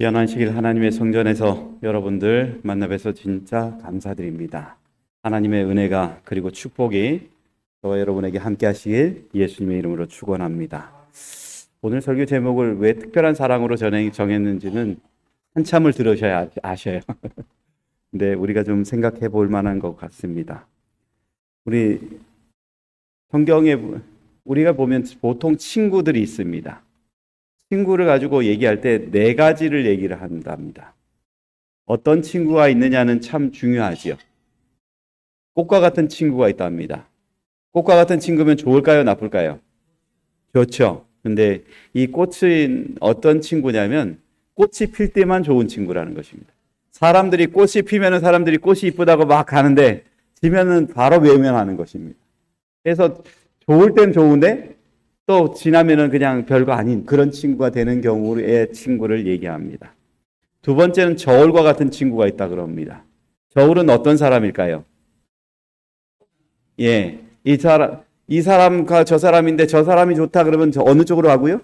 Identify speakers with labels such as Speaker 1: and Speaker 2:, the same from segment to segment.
Speaker 1: 귀한 안식일 하나님의 성전에서 여러분들 만나 뵈서 진짜 감사드립니다. 하나님의 은혜가 그리고 축복이 저와 여러분에게 함께 하시길 예수님의 이름으로 축원합니다. 오늘 설교 제목을 왜 특별한 사랑으로 정했는지는 한참을 들으셔야 아셔요. 근데 우리가 좀 생각해 볼 만한 것 같습니다. 우리 성경에 우리가 보면 보통 친구들이 있습니다. 친구를 가지고 얘기할 때 네 가지를 얘기를 한답니다. 어떤 친구가 있느냐는 참 중요하지요. 꽃과 같은 친구가 있답니다. 꽃과 같은 친구면 좋을까요? 나쁠까요? 좋죠. 근데 이 꽃은 어떤 친구냐면 꽃이 필 때만 좋은 친구라는 것입니다. 사람들이 꽃이 피면은 사람들이 꽃이 이쁘다고 막 가는데 지면은 바로 외면하는 것입니다. 그래서 좋을 땐 좋은데 또 지나면은 그냥 별거 아닌 그런 친구가 되는 경우의 친구를 얘기합니다. 두 번째는 저울과 같은 친구가 있다 그럽니다. 저울은 어떤 사람일까요? 예, 이 사람과 저 사람인데 저 사람이 좋다 그러면 어느 쪽으로 가고요?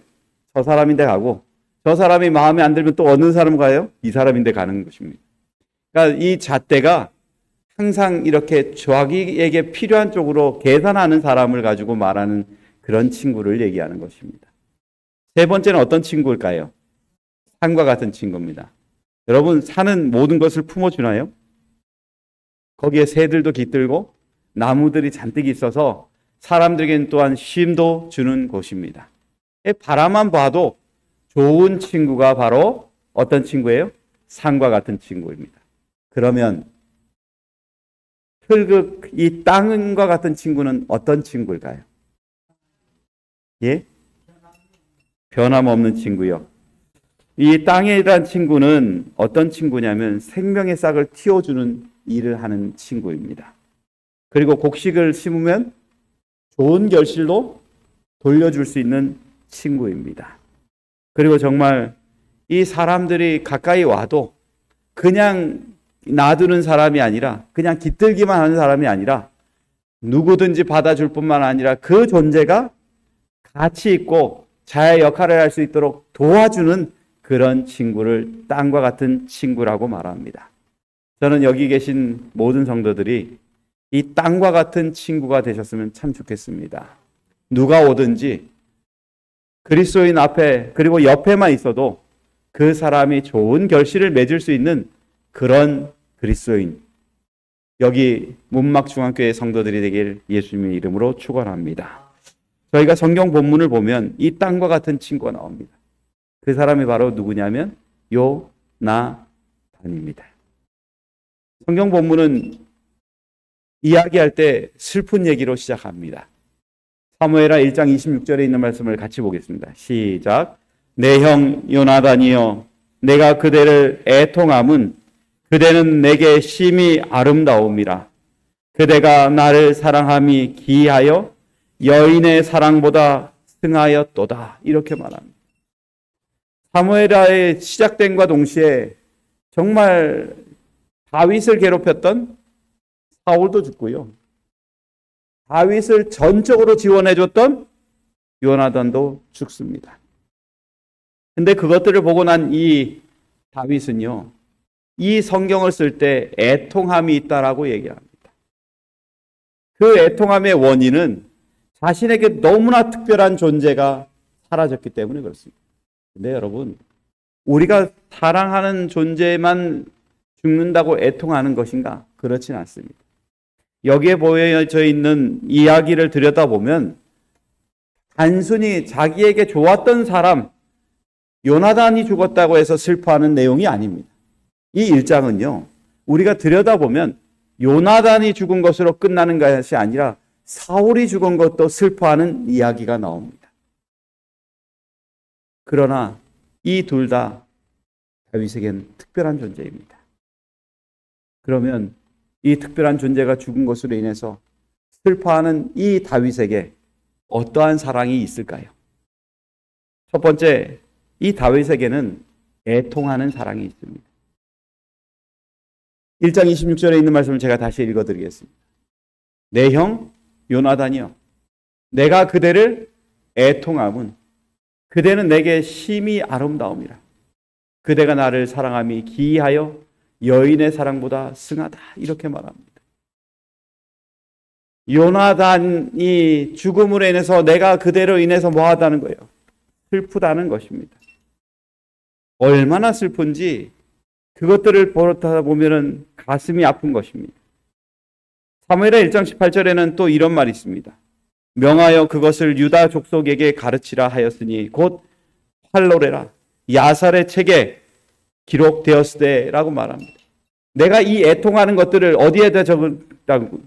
Speaker 1: 저 사람인데 가고, 저 사람이 마음에 안 들면 또 어느 사람 가요? 이 사람인데 가는 것입니다. 그러니까 이 잣대가 항상 이렇게 자기에게 필요한 쪽으로 계산하는 사람을 가지고 말하는 그런 친구를 얘기하는 것입니다. 세 번째는 어떤 친구일까요? 산과 같은 친구입니다. 여러분, 산은 모든 것을 품어주나요? 거기에 새들도 깃들고 나무들이 잔뜩 있어서 사람들에게는 또한 쉼도 주는 곳입니다. 바라만 봐도 좋은 친구가 바로 어떤 친구예요? 산과 같은 친구입니다. 그러면 흙, 이 땅과 같은 친구는 어떤 친구일까요? 예? 변함없는 친구요. 이 땅에 대한 친구는 어떤 친구냐면 생명의 싹을 틔워주는 일을 하는 친구입니다. 그리고 곡식을 심으면 좋은 결실로 돌려줄 수 있는 친구입니다. 그리고 정말 이 사람들이 가까이 와도 그냥 놔두는 사람이 아니라 그냥 깃들기만 하는 사람이 아니라 누구든지 받아줄 뿐만 아니라 그 존재가 가치 있고 자의 역할을 할 수 있도록 도와주는 그런 친구를 땅과 같은 친구라고 말합니다. 저는 여기 계신 모든 성도들이 이 땅과 같은 친구가 되셨으면 참 좋겠습니다. 누가 오든지 그리스도인 앞에 그리고 옆에만 있어도 그 사람이 좋은 결실을 맺을 수 있는 그런 그리스도인, 여기 문막중앙교회 성도들이 되길 예수님의 이름으로 축원합니다. 저희가 성경 본문을 보면 이 땅과 같은 친구가 나옵니다. 그 사람이 바로 누구냐면 요나단입니다. 성경 본문은 이야기할 때 슬픈 얘기로 시작합니다. 사무엘하 1장 26절에 있는 말씀을 같이 보겠습니다. 시작. 내 형 요나단이여, 내가 그대를 애통함은 그대는 내게 심히 아름다움이라. 그대가 나를 사랑함이 기하여 여인의 사랑보다 승하였도다. 이렇게 말합니다. 사무엘하의 시작됨과 동시에 정말 다윗을 괴롭혔던 사울도 죽고요. 다윗을 전적으로 지원해줬던 요나단도 죽습니다. 근데 그것들을 보고 난 이 다윗은요, 이 성경을 쓸 때 애통함이 있다라고 얘기합니다. 그 애통함의 원인은 자신에게 너무나 특별한 존재가 사라졌기 때문에 그렇습니다. 근데 여러분, 우리가 사랑하는 존재만 죽는다고 애통하는 것인가? 그렇진 않습니다. 여기에 보여져 있는 이야기를 들여다보면 단순히 자기에게 좋았던 사람, 요나단이 죽었다고 해서 슬퍼하는 내용이 아닙니다. 이 1장은요, 우리가 들여다보면 요나단이 죽은 것으로 끝나는 것이 아니라 사울이 죽은 것도 슬퍼하는 이야기가 나옵니다. 그러나 이 둘 다 다윗에겐 특별한 존재입니다. 그러면 이 특별한 존재가 죽은 것으로 인해서 슬퍼하는 이 다윗에게 어떠한 사랑이 있을까요? 첫 번째, 이 다윗에게는 애통하는 사랑이 있습니다. 1장 26절에 있는 말씀을 제가 다시 읽어드리겠습니다. 내 형 요나단이여, 내가 그대를 애통함은 그대는 내게 심히 아름다움이라. 그대가 나를 사랑함이 기이하여 여인의 사랑보다 승하다. 이렇게 말합니다. 요나단이 죽음으로 인해서 내가 그대로 인해서 뭐하다는 거예요? 슬프다는 것입니다. 얼마나 슬픈지 그것들을 보다 보면은 가슴이 아픈 것입니다. 사무엘하 1장 18절에는 또 이런 말이 있습니다. 명하여 그것을 유다 족속에게 가르치라 하였으니 곧 활로레라 야살의 책에 기록되었으되라고 말합니다. 내가 이 애통하는 것들을 어디에다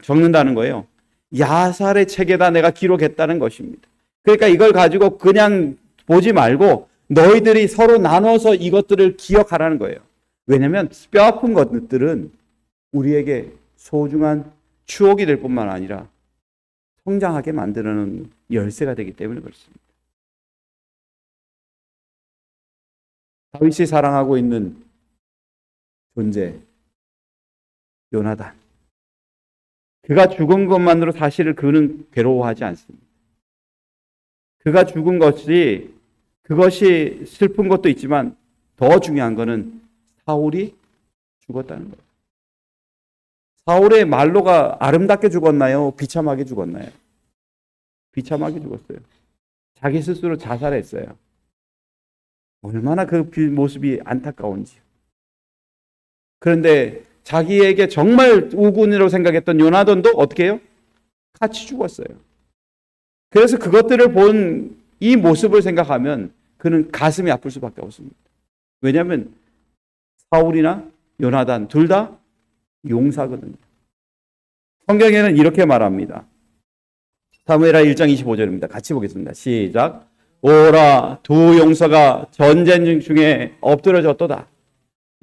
Speaker 1: 적는다는 거예요? 야살의 책에다 내가 기록했다는 것입니다. 그러니까 이걸 가지고 그냥 보지 말고 너희들이 서로 나눠서 이것들을 기억하라는 거예요. 왜냐하면 뼈아픈 것들은 우리에게 소중한 추억이 될 뿐만 아니라 성장하게 만드는 열쇠가 되기 때문에 그렇습니다. 다윗이 사랑하고 있는 존재 요나단. 그가 죽은 것만으로 사실을 그는 괴로워하지 않습니다. 그가 죽은 그것이 슬픈 것도 있지만 더 중요한 것은 사울이 죽었다는 거예요. 사울의 말로가 아름답게 죽었나요? 비참하게 죽었나요? 비참하게 죽었어요. 자기 스스로 자살했어요. 얼마나 그 모습이 안타까운지. 그런데 자기에게 정말 우군이라고 생각했던 요나단도 어떻게 해요? 같이 죽었어요. 그래서 그것들을 본 이 모습을 생각하면 그는 가슴이 아플 수밖에 없습니다. 왜냐하면 사울이나 요나단 둘 다 용사거든요. 성경에는 이렇게 말합니다. 사무엘하 1장 25절입니다. 같이 보겠습니다. 시작. 오라 두 용사가 전쟁 중에 엎드려졌도다.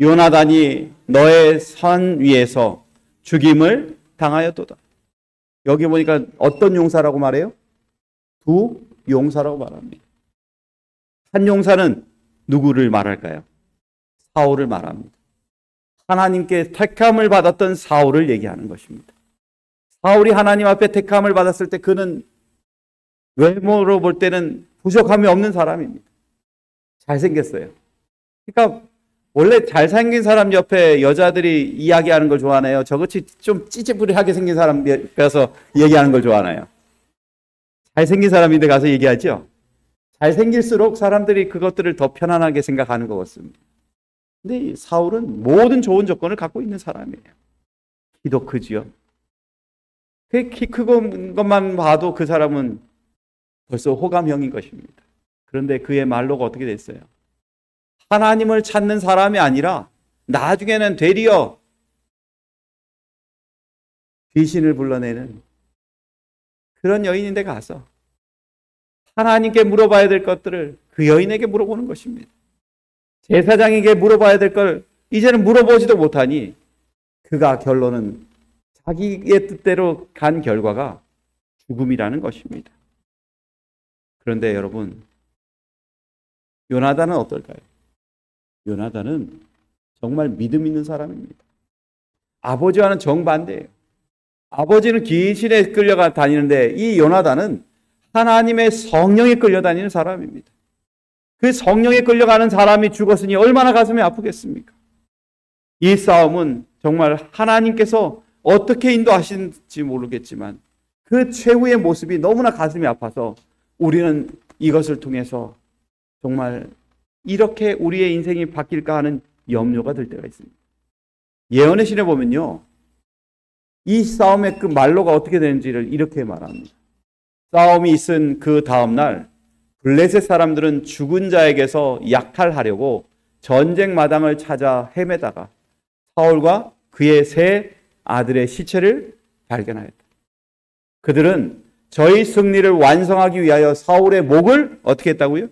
Speaker 1: 요나단이 너의 선 위에서 죽임을 당하였도다. 여기 보니까 어떤 용사라고 말해요? 두 용사라고 말합니다. 한 용사는 누구를 말할까요? 사울을 말합니다. 하나님께 택함을 받았던 사울을 얘기하는 것입니다. 사울이 하나님 앞에 택함을 받았을 때 그는 외모로 볼 때는 부족함이 없는 사람입니다. 잘생겼어요. 그러니까 원래 잘생긴 사람 옆에 여자들이 이야기하는 걸 좋아하나요? 저같이 좀 찌찌부리하게 생긴 사람 옆에서 얘기하는 걸 좋아하나요? 잘생긴 사람인데 가서 얘기하죠? 잘생길수록 사람들이 그것들을 더 편안하게 생각하는 것 같습니다. 근데 사울은 모든 좋은 조건을 갖고 있는 사람이에요. 키도 크지요. 키 크고 것만 봐도 그 사람은 벌써 호감형인 것입니다. 그런데 그의 말로가 어떻게 됐어요? 하나님을 찾는 사람이 아니라 나중에는 되리어 귀신을 불러내는 그런 여인인데 가서 하나님께 물어봐야 될 것들을 그 여인에게 물어보는 것입니다. 제사장에게 물어봐야 될 걸 이제는 물어보지도 못하니 그가 결론은 자기의 뜻대로 간 결과가 죽음이라는 것입니다. 그런데 여러분, 요나단은 어떨까요? 요나단은 정말 믿음 있는 사람입니다. 아버지와는 정반대예요. 아버지는 귀신에 끌려가 다니는데 이 요나단은 하나님의 성령에 끌려다니는 사람입니다. 그 성령에 끌려가는 사람이 죽었으니 얼마나 가슴이 아프겠습니까? 이 싸움은 정말 하나님께서 어떻게 인도하시는지 모르겠지만 그 최후의 모습이 너무나 가슴이 아파서 우리는 이것을 통해서 정말 이렇게 우리의 인생이 바뀔까 하는 염려가 들 때가 있습니다. 예언의 신에 보면요, 이 싸움의 그 말로가 어떻게 되는지를 이렇게 말합니다. 싸움이 있은 그 다음날 블레셋 사람들은 죽은 자에게서 약탈하려고 전쟁 마당을 찾아 헤매다가 사울과 그의 세 아들의 시체를 발견하였다. 그들은 저희 승리를 완성하기 위하여 사울의 목을 어떻게 했다고요?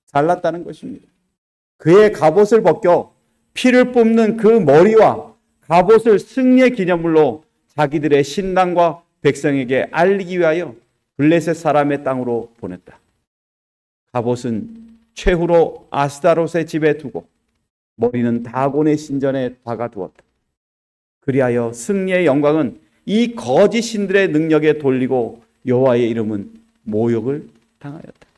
Speaker 1: 잘랐다는 것입니다. 그의 갑옷을 벗겨 피를 뿜는 그 머리와 갑옷을 승리의 기념물로 자기들의 신당과 백성에게 알리기 위하여 블레셋 사람의 땅으로 보냈다. 갑옷은 최후로 아스타롯의 집에 두고 머리는 다곤의 신전에 박아두었다. 그리하여 승리의 영광은 이 거짓 신들의 능력에 돌리고 여호와의 이름은 모욕을 당하였다.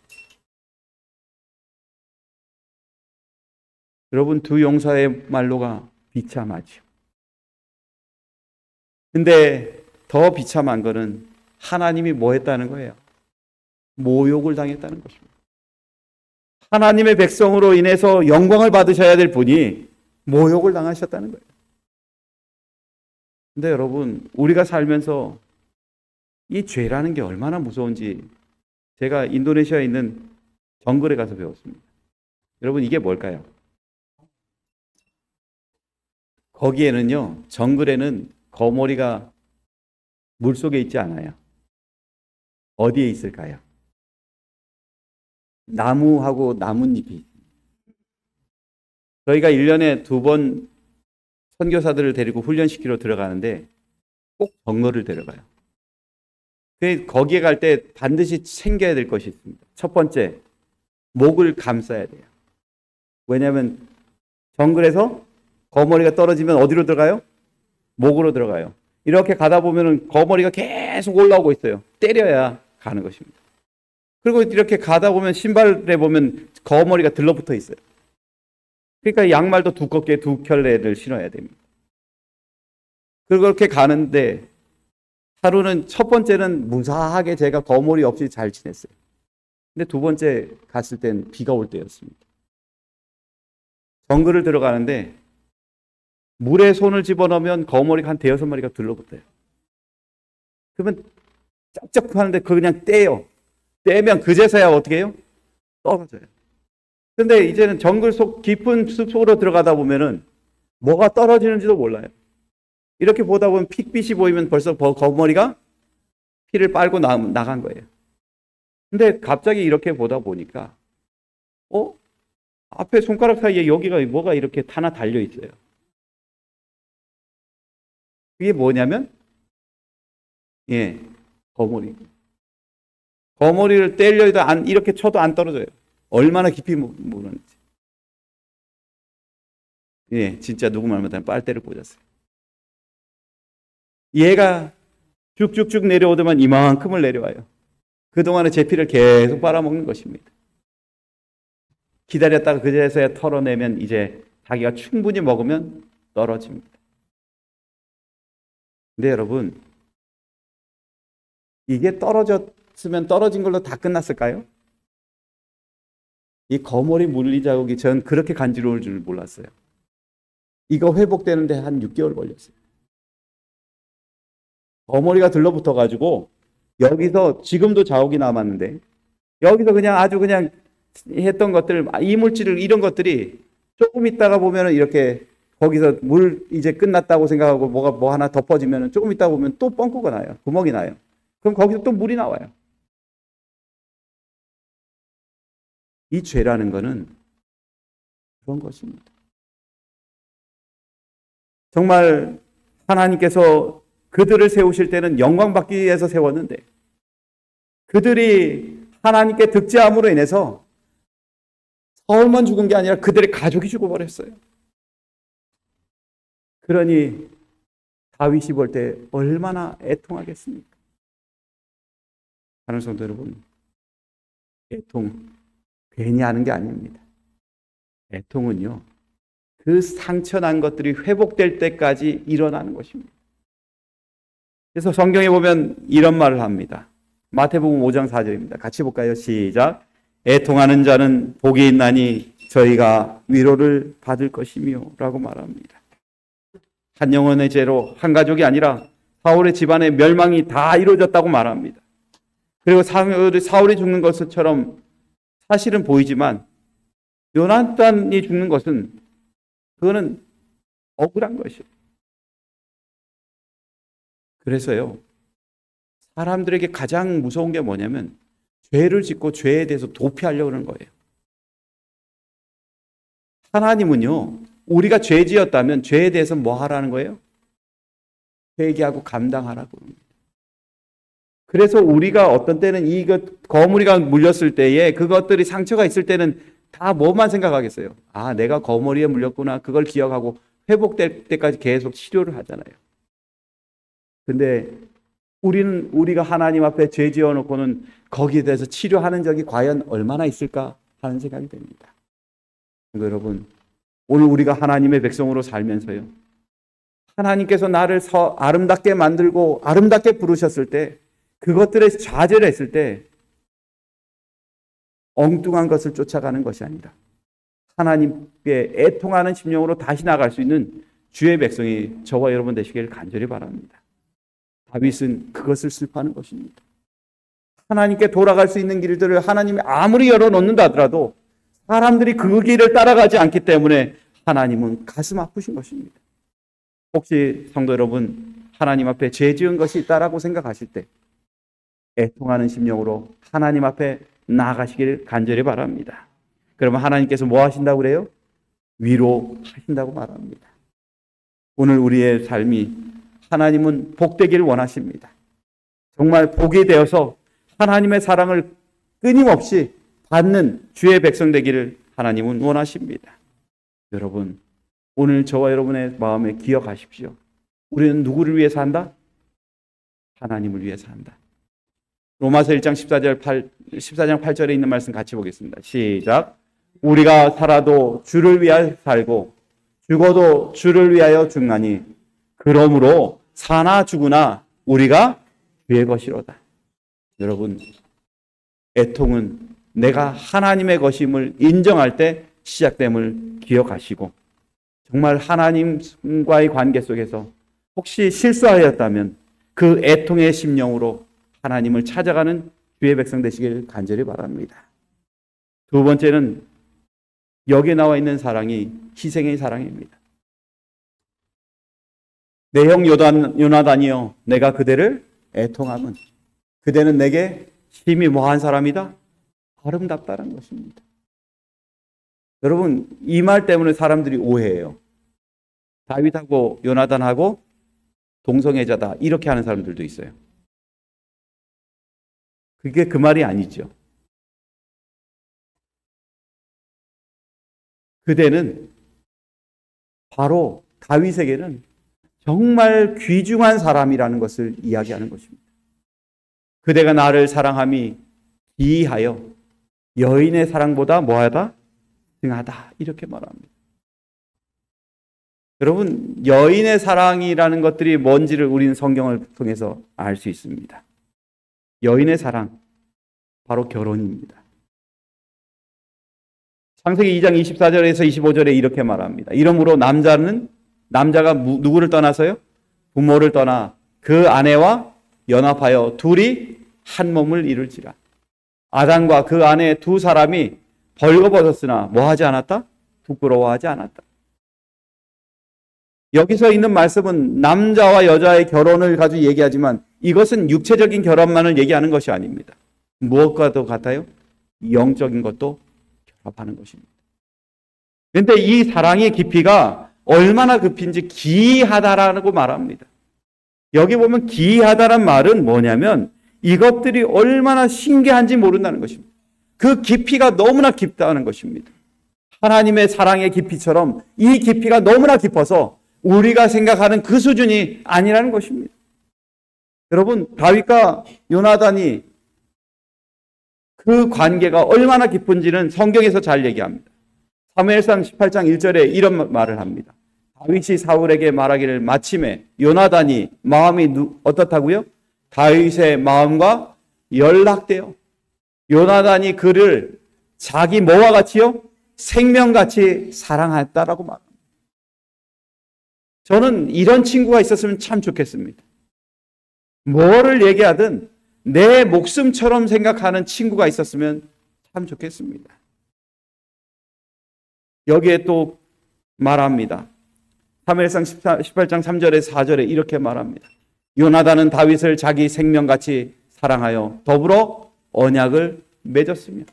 Speaker 1: 여러분, 두 용사의 말로가 비참하죠. 근데 더 비참한 거는 하나님이 뭐 했다는 거예요? 모욕을 당했다는 것입니다. 하나님의 백성으로 인해서 영광을 받으셔야 될 분이 모욕을 당하셨다는 거예요. 근데 여러분, 우리가 살면서 이 죄라는 게 얼마나 무서운지 제가 인도네시아에 있는 정글에 가서 배웠습니다. 여러분, 이게 뭘까요? 거기에는요, 정글에는 거머리가 물속에 있지 않아요. 어디에 있을까요? 나무하고 나뭇잎이. 저희가 1년에 2번 선교사들을 데리고 훈련시키러 들어가는데 꼭 정글을 데려가요. 거기에 갈 때 반드시 챙겨야 될 것이 있습니다. 첫 번째, 목을 감싸야 돼요. 왜냐하면 정글에서 거머리가 떨어지면 어디로 들어가요? 목으로 들어가요. 이렇게 가다 보면 거머리가 계속 올라오고 있어요. 때려야 가는 것입니다. 그리고 이렇게 가다 보면 신발에 보면 거머리가 들러붙어 있어요. 그러니까 양말도 두껍게 2켤레를 신어야 됩니다. 그렇게 가는데 하루는 첫 번째는 무사하게 제가 거머리 없이 잘 지냈어요. 근데 두 번째 갔을 땐 비가 올 때였습니다. 정글을 들어가는데 물에 손을 집어넣으면 거머리가 한 5-6마리가 들러붙어요. 그러면 쩍쩍 하는데 그냥 떼요. 떼면 그제서야 어떻게 해요? 떨어져요. 근데 이제는 정글 속 깊은 숲 속으로 들어가다 보면은 뭐가 떨어지는지도 몰라요. 이렇게 보다 보면 핏빛이 보이면 벌써 거머리가 피를 빨고 나간 거예요. 근데 갑자기 이렇게 보다 보니까 앞에 손가락 사이에 여기가 뭐가 이렇게 하나 달려 있어요. 그게 뭐냐면 거머리. 거머리를 때려도 이렇게 쳐도 안 떨어져요. 얼마나 깊이 모르는지. 진짜 누구 말 못하면 빨대를 꽂았어요. 얘가 쭉쭉쭉 내려오더만 이만큼을 내려와요. 그동안에 제 피를 계속 빨아먹는 것입니다. 기다렸다가 그제서야 털어내면 이제 자기가 충분히 먹으면 떨어집니다. 근데 여러분, 이게 떨어졌으면 떨어진 걸로 다 끝났을까요? 이 거머리 물리자국이 전 그렇게 간지러울 줄 몰랐어요. 이거 회복되는데 한 6개월 걸렸어요. 거머리가 들러붙어가지고 여기서 지금도 자욱이 남았는데 여기서 그냥 아주 그냥 했던 것들, 이물질 이런 것들이 조금 있다가 보면은 이렇게 거기서 물 이제 끝났다고 생각하고 뭐 하나 덮어지면은 조금 있다가 보면 또 뻥꾸가 나요. 구멍이 나요. 그럼 거기서 또 물이 나와요. 이 죄라는 거는 그런 것입니다. 정말 하나님께서 그들을 세우실 때는 영광 받기 위해서 세웠는데 그들이 하나님께 득죄함으로 인해서 사울만 죽은 게 아니라 그들의 가족이 죽어버렸어요. 그러니 다윗이 볼 때 얼마나 애통하겠습니까? 하는 성도 여러분, 애통 괜히 하는 게 아닙니다. 애통은요, 그 상처난 것들이 회복될 때까지 일어나는 것입니다. 그래서 성경에 보면 이런 말을 합니다. 마태복음 5장 4절입니다. 같이 볼까요? 시작. 애통하는 자는 복이 있나니 저희가 위로를 받을 것이며 라고 말합니다. 한 영혼의 죄로 한 가족이 아니라 사울의 집안의 멸망이 다 이루어졌다고 말합니다. 그리고 사울이 죽는 것처럼 사실은 보이지만 요나단이 죽는 것은 그거는 억울한 것이에요. 그래서요, 사람들에게 가장 무서운 게 뭐냐면 죄를 짓고 죄에 대해서 도피하려고 하는 거예요. 하나님은요, 우리가 죄 지었다면 죄에 대해서 뭐 하라는 거예요? 회개하고 감당하라고 합니다. 그래서 우리가 어떤 때는 거머리가 물렸을 때에 그것들이 상처가 있을 때는 다 뭐만 생각하겠어요? 아, 내가 거머리에 물렸구나. 그걸 기억하고 회복될 때까지 계속 치료를 하잖아요. 근데 우리가 하나님 앞에 죄 지어놓고는 거기에 대해서 치료하는 적이 과연 얼마나 있을까 하는 생각이 듭니다. 여러분, 오늘 우리가 하나님의 백성으로 살면서요, 하나님께서 나를 아름답게 만들고 아름답게 부르셨을 때, 그것들에 좌절했을 때 엉뚱한 것을 쫓아가는 것이 아니라 하나님께 애통하는 심령으로 다시 나갈 수 있는 주의 백성이 저와 여러분 되시길 간절히 바랍니다. 다윗은 그것을 슬퍼하는 것입니다. 하나님께 돌아갈 수 있는 길들을 하나님이 아무리 열어놓는다 하더라도 사람들이 그 길을 따라가지 않기 때문에 하나님은 가슴 아프신 것입니다. 혹시 성도 여러분, 하나님 앞에 죄 지은 것이 있다라고 생각하실 때 애통하는 심령으로 하나님 앞에 나아가시길 간절히 바랍니다. 그러면 하나님께서 뭐 하신다고 그래요? 위로하신다고 말합니다. 오늘 우리의 삶이 하나님은 복되기를 원하십니다. 정말 복이 되어서 하나님의 사랑을 끊임없이 받는 주의 백성 되기를 하나님은 원하십니다. 여러분, 오늘 저와 여러분의 마음에 기억하십시오. 우리는 누구를 위해 산다? 하나님을 위해 산다. 로마서 1장 14장 8절에 있는 말씀 같이 보겠습니다. 시작. 우리가 살아도 주를 위하여 살고 죽어도 주를 위하여 죽나니 그러므로 사나 죽으나 우리가 주의 것이로다. 여러분, 애통은 내가 하나님의 것임을 인정할 때 시작됨을 기억하시고, 정말 하나님과의 관계 속에서 혹시 실수하였다면 그 애통의 심령으로 하나님을 찾아가는 주의 백성 되시길 간절히 바랍니다. 두 번째는 여기에 나와 있는 사랑이 희생의 사랑입니다. 내 형 요나단이여, 내가 그대를 애통함은 그대는 내게 심히 뭐한 사람이다? 아름답다는 것입니다. 여러분, 이 말 때문에 사람들이 오해해요. 다윗하고 요나단하고 동성애자다 이렇게 하는 사람들도 있어요. 그게 그 말이 아니죠. 그대는 바로 다윗에게는 정말 귀중한 사람이라는 것을 이야기하는 것입니다. 그대가 나를 사랑함이 기이하여 여인의 사랑보다 뭐하다? 등하다. 이렇게 말합니다. 여러분, 여인의 사랑이라는 것들이 뭔지를 우리는 성경을 통해서 알 수 있습니다. 여인의 사랑, 바로 결혼입니다. 창세기 2장 24절에서 25절에 이렇게 말합니다. 이러므로 남자가 누구를 떠나서요? 부모를 떠나 그 아내와 연합하여 둘이 한 몸을 이룰지라. 아담과 그 아내 두 사람이 벌거벗었으나 뭐하지 않았다? 부끄러워하지 않았다. 여기서 있는 말씀은 남자와 여자의 결혼을 가지고 얘기하지만 이것은 육체적인 결혼만을 얘기하는 것이 아닙니다. 무엇과도 같아요? 영적인 것도 결합하는 것입니다. 그런데 이 사랑의 깊이가 얼마나 깊은지 기이하다라고 말합니다. 여기 보면 기이하다란 말은 뭐냐면 이것들이 얼마나 신기한지 모른다는 것입니다. 그 깊이가 너무나 깊다는 것입니다. 하나님의 사랑의 깊이처럼 이 깊이가 너무나 깊어서 우리가 생각하는 그 수준이 아니라는 것입니다. 여러분, 다윗과 요나단이 그 관계가 얼마나 깊은지는 성경에서 잘 얘기합니다. 사무엘상 18장 1절에 이런 말을 합니다. 다윗이 사울에게 말하기를 마침에 요나단이 마음이 어떻다고요? 다윗의 마음과 연락되어 요나단이 그를 자기 뭐와 같이요? 생명같이 사랑했다라고 말합니다. 저는 이런 친구가 있었으면 참 좋겠습니다. 뭐를 얘기하든 내 목숨처럼 생각하는 친구가 있었으면 참 좋겠습니다. 여기에 또 말합니다. 사무엘상 18장 3절에 4절에 이렇게 말합니다. 요나단은 다윗을 자기 생명같이 사랑하여 더불어 언약을 맺었으며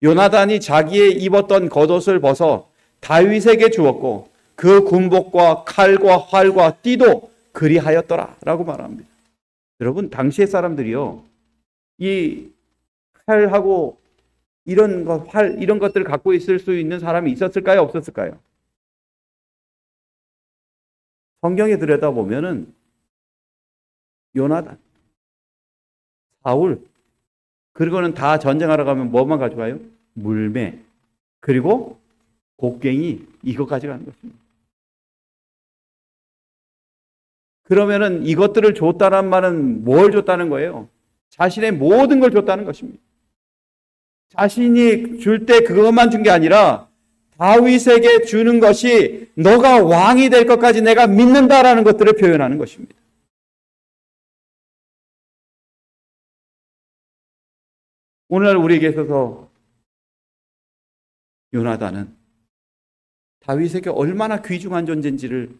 Speaker 1: 요나단이 자기의 입었던 겉옷을 벗어 다윗에게 주었고 그 군복과 칼과 활과 띠도 그리하였더라 라고 말합니다. 여러분, 당시의 사람들이요, 이 칼하고 이런 것들을 갖고 있을 수 있는 사람이 있었을까요? 없었을까요? 성경에 들여다보면은 요나단, 사울, 그리고는 다 전쟁하러 가면 뭐만 가져가요? 물매, 그리고 곡괭이, 이거 가져가는 것입니다. 그러면은 이것들을 줬다는 말은 뭘 줬다는 거예요? 자신의 모든 걸 줬다는 것입니다. 자신이 줄 때 그것만 준 게 아니라 다윗에게 주는 것이 너가 왕이 될 것까지 내가 믿는다라는 것들을 표현하는 것입니다. 오늘날 우리에게 있어서 요나단은 다윗에게 얼마나 귀중한 존재인지를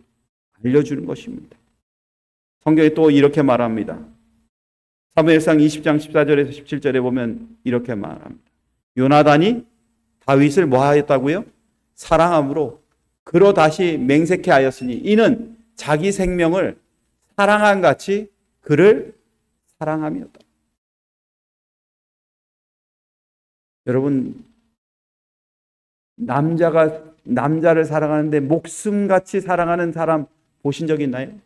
Speaker 1: 알려주는 것입니다. 성경에 또 이렇게 말합니다. 사무엘상 20장 14절에서 17절에 보면 이렇게 말합니다. 요나단이 다윗을 뭐 하였다고요? 사랑함으로 그로 다시 맹세케 하였으니 이는 자기 생명을 사랑한 같이 그를 사랑함이었다. 여러분, 남자를 사랑하는데 목숨같이 사랑하는 사람 보신 적 있나요?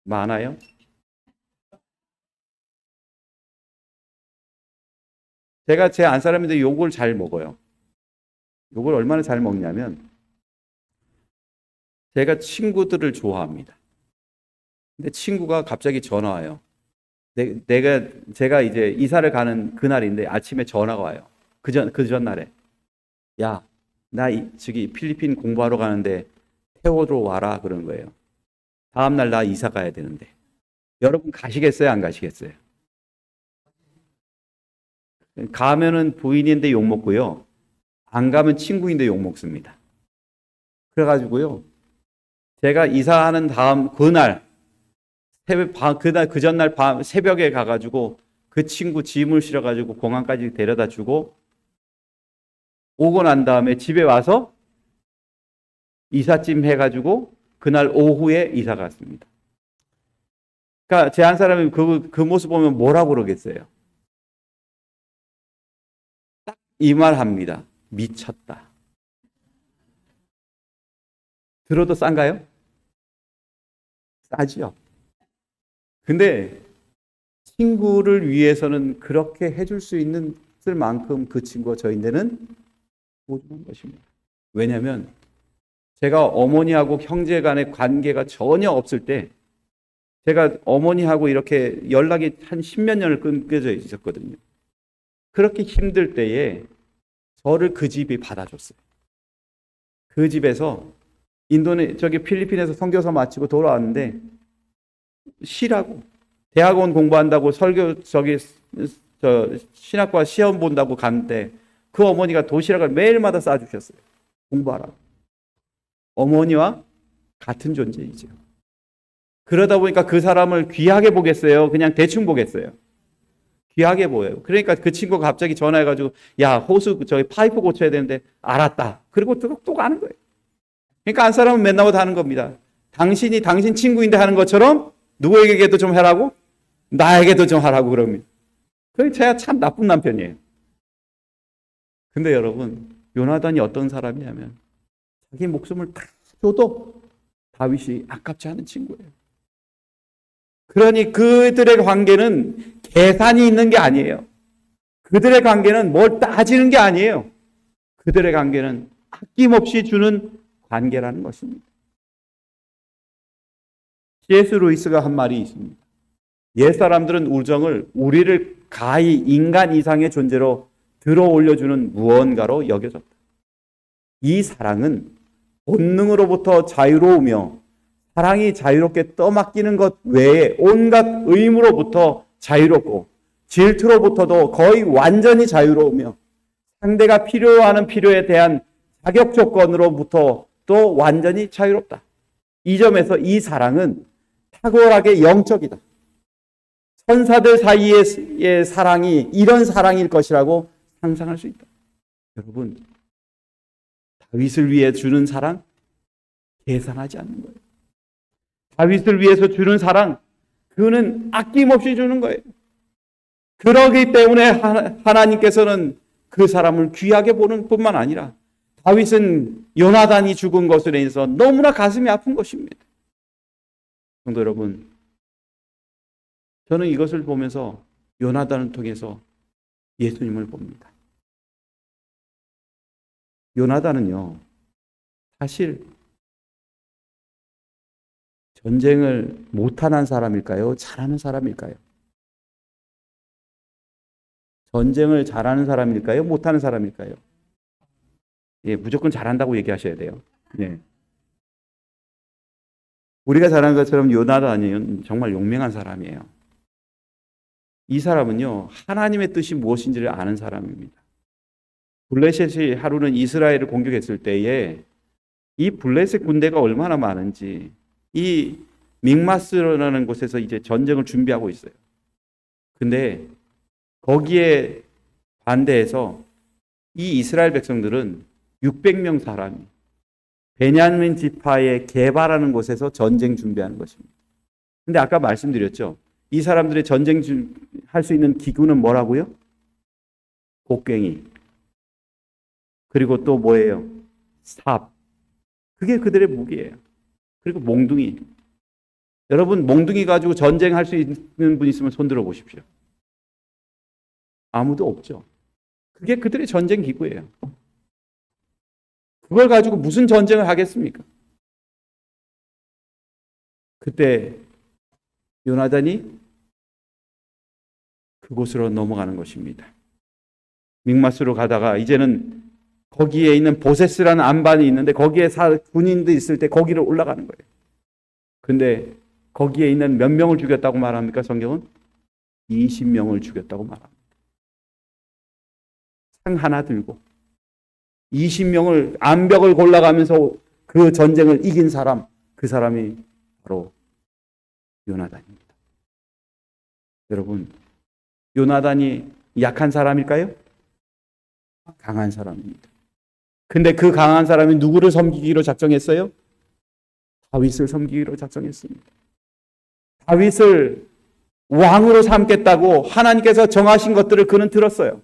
Speaker 1: 많아요? 제가 제 안 사람인데 욕을 잘 먹어요. 욕을 얼마나 잘 먹냐면 제가 친구들을 좋아합니다. 근데 친구가 갑자기 전화 와요. 제가 이제 이사를 가는 그날인데 아침에 전화가 와요. 그 전날에. 야, 저기 필리핀 공부하러 가는데 태워줘 와라 그러는 거예요. 다음날 나 이사 가야 되는데. 여러분 가시겠어요? 안 가시겠어요? 가면은 부인인데 욕먹고요. 안 가면 친구인데 욕먹습니다. 그래가지고요. 제가 이사하는 다음 그날 그 전날 밤 새벽에 가가지고 그 친구 짐을 실어가지고 공항까지 데려다 주고 오고 난 다음에 집에 와서 이삿짐 해가지고 그날 오후에 이사 갔습니다. 그러니까 제 한 사람이 그 모습 보면 뭐라고 그러겠어요? 딱 이 말 합니다. 미쳤다. 들어도 싼가요? 싸지요. 근데 친구를 위해서는 그렇게 해줄 수 있는 만큼 그 친구와 저희들은 소중한 것입니다. 왜냐하면 제가 어머니하고 형제 간의 관계가 전혀 없을 때 제가 어머니하고 이렇게 연락이 한 10몇 년을 끊겨져 있었거든요. 그렇게 힘들 때에 저를 그 집이 받아줬어요. 그 집에서 저기 필리핀에서 선교사 마치고 돌아왔는데 쉬라고 대학원 공부한다고 신학과 시험 본다고 갔는데 그 어머니가 도시락을 매일마다 싸주셨어요. 공부하라고. 어머니와 같은 존재이죠. 그러다 보니까 그 사람을 귀하게 보겠어요? 그냥 대충 보겠어요? 귀하게 보여요. 그러니까 그 친구가 갑자기 전화해가지고 야 호수 저기 파이프 고쳐야 되는데 알았다. 그리고 또 가는 거예요. 그러니까 한 사람은 맨날 하는 겁니다. 당신이 당신 친구인데 하는 것처럼 누구에게도 좀 하라고? 나에게도 좀 하라고 그럽니다. 그게 제가 참 나쁜 남편이에요. 근데 여러분 요나단이 어떤 사람이냐면 자기 목숨을 다 줘도 다윗이 아깝지 않은 친구예요. 그러니 그들의 관계는 계산이 있는 게 아니에요. 그들의 관계는 뭘 따지는 게 아니에요. 그들의 관계는 아낌없이 주는 관계라는 것입니다. C.S. 루이스가 한 말이 있습니다. 옛사람들은 우리를 가히 인간 이상의 존재로 들어 올려주는 무언가로 여겨졌다. 이 사랑은 본능으로부터 자유로우며 사랑이 자유롭게 떠맡기는 것 외에 온갖 의무로부터 자유롭고 질투로부터도 거의 완전히 자유로우며 상대가 필요하는 필요에 대한 자격 조건으로부터 또 완전히 자유롭다. 이 점에서 이 사랑은 탁월하게 영적이다. 천사들 사이의 사랑이 이런 사랑일 것이라고 상상할 수 있다. 여러분, 다윗을 위해 주는 사랑 계산하지 않는 거예요. 다윗을 위해서 주는 사랑 그거는 아낌없이 주는 거예요. 그러기 때문에 하나님께서는 그 사람을 귀하게 보는 뿐만 아니라 다윗은 요나단이 죽은 것으로 인해서 너무나 가슴이 아픈 것입니다. 성도 여러분, 저는 이것을 보면서 요나단을 통해서 예수님을 봅니다. 요나단은요, 사실 전쟁을 못하는 사람일까요? 잘하는 사람일까요? 전쟁을 잘하는 사람일까요? 못하는 사람일까요? 예, 무조건 잘한다고 얘기하셔야 돼요. 네. 우리가 잘하는 것처럼 요나단은 정말 용맹한 사람이에요. 이 사람은요, 하나님의 뜻이 무엇인지를 아는 사람입니다. 블레셋이 하루는 이스라엘을 공격했을 때에 이 블레셋 군대가 얼마나 많은지 이 믹마스라는 곳에서 이제 전쟁을 준비하고 있어요. 근데 거기에 반대해서 이 이스라엘 백성들은 600명 사람이 베냐민 지파의 게바라는 곳에서 전쟁 준비하는 것입니다. 근데 아까 말씀드렸죠. 이 사람들의 전쟁 할 수 있는 기구는 뭐라고요? 곡괭이. 그리고 또 뭐예요? 삽. 그게 그들의 무기예요. 그리고 몽둥이. 여러분, 몽둥이 가지고 전쟁할 수 있는 분 있으면 손 들어 보십시오. 아무도 없죠. 그게 그들의 전쟁 기구예요. 그걸 가지고 무슨 전쟁을 하겠습니까? 그때 요나단이 그곳으로 넘어가는 것입니다. 믹마스로 가다가 이제는 거기에 있는 보세스라는 안반이 있는데 거기에 군인도 있을 때 거기로 올라가는 거예요. 근데 거기에 있는 몇 명을 죽였다고 말합니까? 성경은 20명을 죽였다고 말합니다. 상 하나 들고 20명을 암벽을 골라가면서 그 전쟁을 이긴 사람, 그 사람이 바로 요나단입니다. 여러분, 요나단이 약한 사람일까요? 강한 사람입니다. 근데 그 강한 사람이 누구를 섬기기로 작정했어요? 다윗을 섬기기로 작정했습니다. 다윗을 왕으로 삼겠다고 하나님께서 정하신 것들을 그는 들었어요.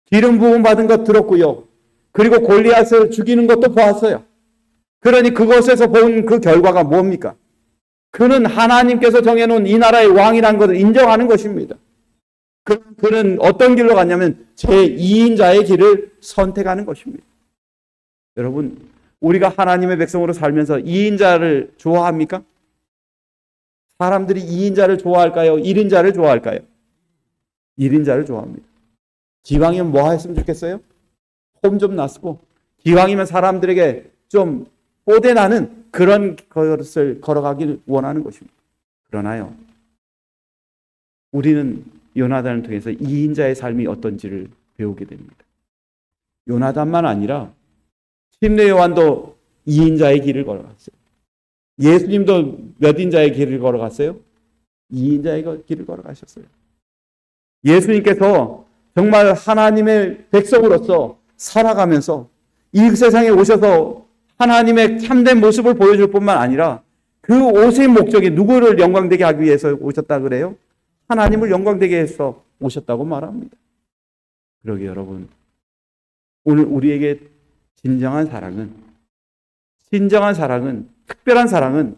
Speaker 1: 기름 부음 받은 것 들었고요. 그리고 골리앗을 죽이는 것도 보았어요. 그러니 그것에서 본 그 결과가 뭡니까? 그는 하나님께서 정해놓은 이 나라의 왕이라는 것을 인정하는 것입니다. 그는 어떤 길로 갔냐면 제2인자의 길을 선택하는 것입니다. 여러분, 우리가 하나님의 백성으로 살면서 2인자를 좋아합니까? 사람들이 2인자를 좋아할까요? 1인자를 좋아할까요? 1인자를 좋아합니다. 기왕이면 뭐 했으면 좋겠어요? 폼 좀 났고 기왕이면 사람들에게 좀 뽀대나는 그런 것을 걸어가길 원하는 것입니다. 그러나요, 우리는 요나단을 통해서 2인자의 삶이 어떤지를 배우게 됩니다. 요나단만 아니라 침례 요한도 2인자의 길을 걸어갔어요. 예수님도 몇 인자의 길을 걸어갔어요? 2인자의 길을 걸어가셨어요. 예수님께서 정말 하나님의 백성으로서 살아가면서 이 세상에 오셔서 하나님의 참된 모습을 보여줄 뿐만 아니라 그 오신 목적이 누구를 영광되게 하기 위해서 오셨다 그래요? 하나님을 영광되게 해서 오셨다고 말합니다. 그러게 여러분, 오늘 우리에게 진정한 사랑은, 특별한 사랑은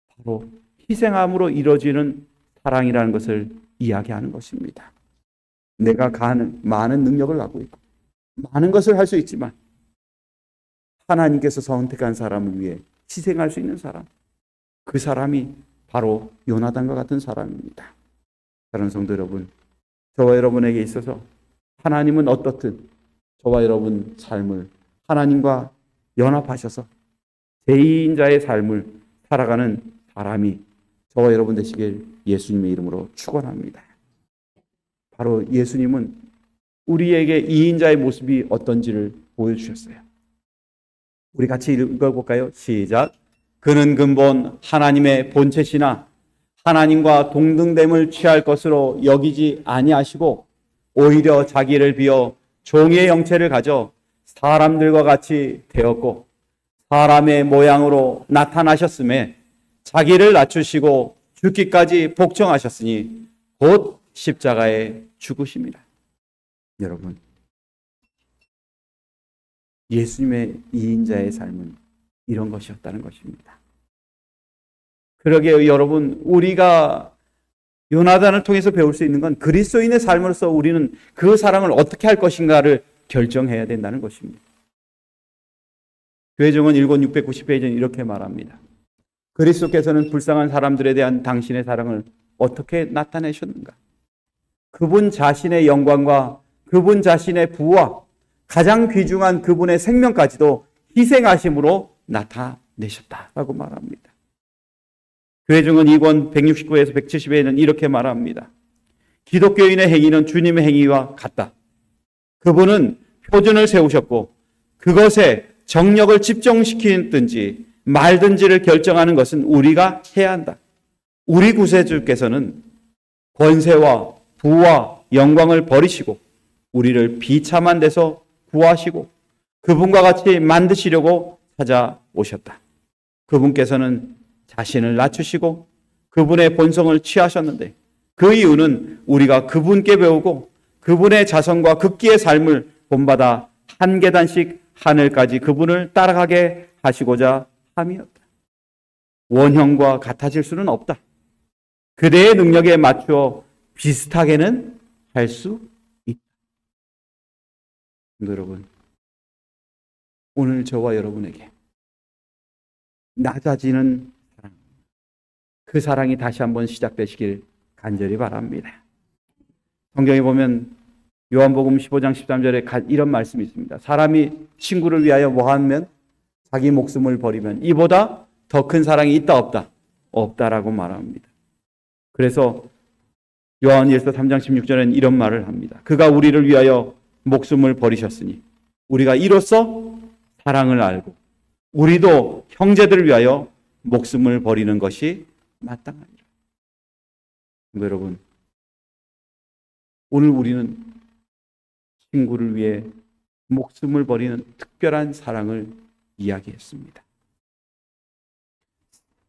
Speaker 1: 바로 희생함으로 이루어지는 사랑이라는 것을 이야기하는 것입니다. 내가 많은 능력을 갖고 있고 많은 것을 할 수 있지만 하나님께서 선택한 사람을 위해 희생할 수 있는 사람, 그 사람이 바로 요나단과 같은 사람입니다. 사랑하는 성도 여러분, 저와 여러분에게 있어서 하나님은 어떻든 저와 여러분 삶을 하나님과 연합하셔서 제2인자의 삶을 살아가는 사람이 저와 여러분 되시길 예수님의 이름으로 축원합니다. 바로 예수님은 우리에게 2인자의 모습이 어떤지를 보여주셨어요. 우리 같이 읽어볼까요? 시작. 그는 근본 하나님의 본체시나 하나님과 동등됨을 취할 것으로 여기지 아니하시고 오히려 자기를 비어 종의 형체를 가져 사람들과 같이 되었고 사람의 모양으로 나타나셨음에 자기를 낮추시고 죽기까지 복종하셨으니 곧 십자가에 죽으십니다. 여러분, 예수님의 2인자의 삶은 이런 것이었다는 것입니다. 그러게요, 여러분, 우리가 요나단을 통해서 배울 수 있는 건 그리스도인의 삶으로서 우리는 그 사랑을 어떻게 할 것인가를 결정해야 된다는 것입니다. 교회정원 1690페이지는 이렇게 말합니다. 그리스도께서는 불쌍한 사람들에 대한 당신의 사랑을 어떻게 나타내셨는가? 그분 자신의 영광과 그분 자신의 부와 가장 귀중한 그분의 생명까지도 희생하심으로 나타내셨다라고 말합니다. 교회정원 2권 169에서 170에는 이렇게 말합니다. 기독교인의 행위는 주님의 행위와 같다. 그분은 표준을 세우셨고 그것에 정력을 집중시키든지 말든지를 결정하는 것은 우리가 해야 한다. 우리 구세주께서는 권세와 부와 영광을 버리시고 우리를 비참한 데서 구하시고 그분과 같이 만드시려고 찾아오셨다. 그분께서는 자신을 낮추시고 그분의 본성을 취하셨는데 그 이유는 우리가 그분께 배우고 그분의 자성과 극기의 삶을 본받아 한 계단씩 하늘까지 그분을 따라가게 하시고자 함이었다. 원형과 같아질 수는 없다. 그대의 능력에 맞추어 비슷하게는 할 수 있다. 여러분, 오늘 저와 여러분에게 낮아지는 사랑, 그 사랑이 다시 한번 시작되시길 간절히 바랍니다. 성경에 보면 요한복음 15장 13절에 이런 말씀이 있습니다. 사람이 친구를 위하여 뭐하면 자기 목숨을 버리면 이보다 더 큰 사랑이 있다 없다? 없다라고 말합니다. 그래서 요한일서 3장 16절에는 이런 말을 합니다. 그가 우리를 위하여 목숨을 버리셨으니 우리가 이로써 사랑을 알고 우리도 형제들을 위하여 목숨을 버리는 것이 마땅하니라. 여러분, 오늘 우리는 친구를 위해 목숨을 버리는 특별한 사랑을 이야기했습니다.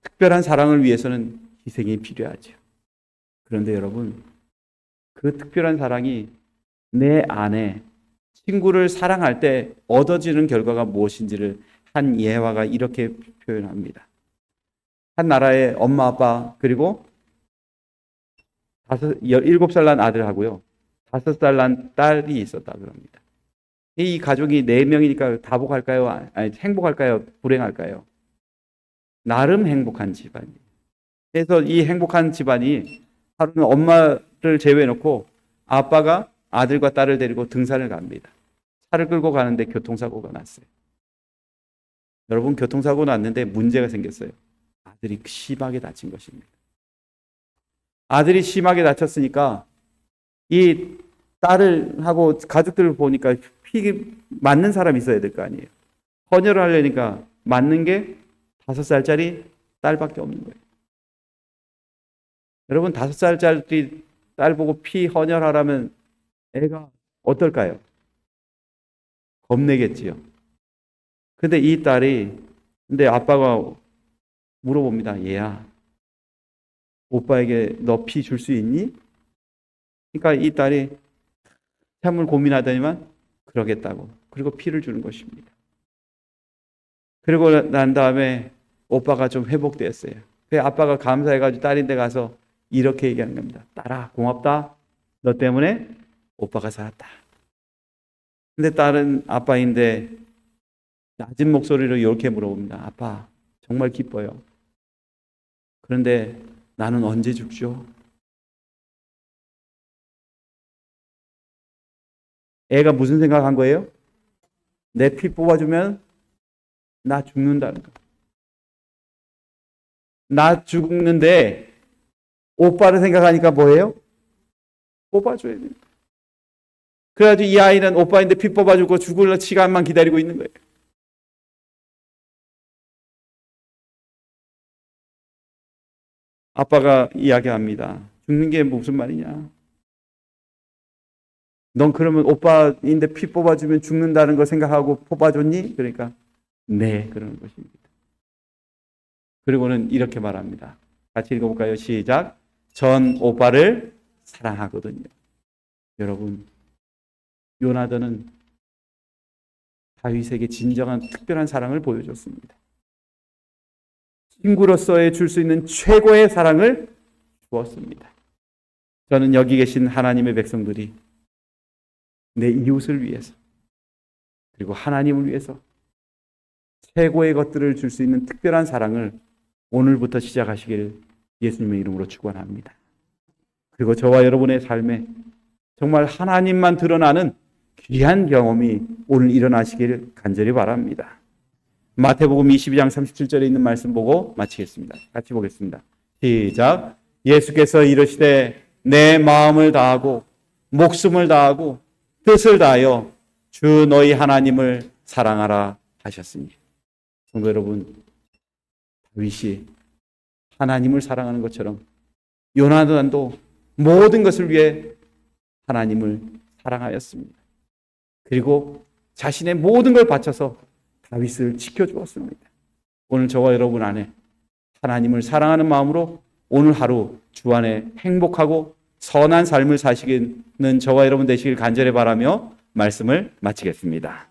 Speaker 1: 특별한 사랑을 위해서는 희생이 필요하죠. 그런데 여러분, 그 특별한 사랑이 내 안에 친구를 사랑할 때 얻어지는 결과가 무엇인지를 한 예화가 이렇게 표현합니다. 한 나라의 엄마, 아빠, 그리고 7살 난 아들하고요. 5살 난 딸이 있었다 그럽니다. 이 가족이 4명이니까 다복할까요? 아니, 행복할까요? 불행할까요? 나름 행복한 집안이에요. 그래서 이 행복한 집안이 하루는 엄마를 제외해놓고 아빠가 아들과 딸을 데리고 등산을 갑니다. 차를 끌고 가는데 교통사고가 났어요. 여러분, 교통사고 났는데 문제가 생겼어요. 아들이 심하게 다친 것입니다. 아들이 심하게 다쳤으니까 이 딸을 하고 가족들을 보니까 피 맞는 사람이 있어야 될 거 아니에요. 헌혈을 하려니까 맞는 게 5살짜리 딸밖에 없는 거예요. 여러분, 5살짜리 딸 보고 피 헌혈하라면 애가 어떨까요? 겁내겠지요. 근데 이 딸이, 근데 아빠가 물어봅니다. 얘야, 오빠에게 너 피 줄 수 있니? 그러니까 이 딸이 참을 고민하더니만 그러겠다고. 그리고 피를 주는 것입니다. 그리고 난 다음에 오빠가 좀 회복됐어요. 그래서 아빠가 감사해가지고 딸인데 가서 이렇게 얘기하는 겁니다. 딸아, 고맙다. 너 때문에 오빠가 살았다. 근데 딸은 아빠인데 낮은 목소리로 이렇게 물어봅니다. 아빠, 정말 기뻐요. 그런데 나는 언제 죽죠? 애가 무슨 생각한 거예요? 내 피 뽑아주면 나 죽는다는 거. 나 죽는데 오빠를 생각하니까 뭐예요? 뽑아줘야 돼요. 그래가지고 이 아이는 오빠인데 피 뽑아주고 죽을 시간만 기다리고 있는 거예요. 아빠가 이야기합니다. 죽는 게 무슨 말이냐? 넌 그러면 오빠인데 피 뽑아주면 죽는다는 걸 생각하고 뽑아줬니? 그러니까 네, 그러는 것입니다. 그리고는 이렇게 말합니다. 같이 읽어볼까요? 시작. 전 오빠를 사랑하거든요. 여러분, 요나단은 다윗에게 진정한 특별한 사랑을 보여줬습니다. 친구로서의 줄 수 있는 최고의 사랑을 주었습니다. 저는 여기 계신 하나님의 백성들이 내 이웃을 위해서, 그리고 하나님을 위해서 최고의 것들을 줄 수 있는 특별한 사랑을 오늘부터 시작하시길 예수님의 이름으로 축원합니다. 그리고 저와 여러분의 삶에 정말 하나님만 드러나는 귀한 경험이 오늘 일어나시길 간절히 바랍니다. 마태복음 22장 37절에 있는 말씀 보고 마치겠습니다. 같이 보겠습니다. 시작. 예수께서 이르시되 내 마음을 다하고 목숨을 다하고 뜻을 다하여 주 너희 하나님을 사랑하라 하셨으니. 성도 여러분, 다윗이 하나님을 사랑하는 것처럼 요나단도 모든 것을 위해 하나님을 사랑하였습니다. 그리고 자신의 모든 걸 바쳐서 다윗을 지켜주었습니다. 오늘 저와 여러분 안에 하나님을 사랑하는 마음으로 오늘 하루 주 안에 행복하고 선한 삶을 사시는 저와 여러분 되시길 간절히 바라며 말씀을 마치겠습니다.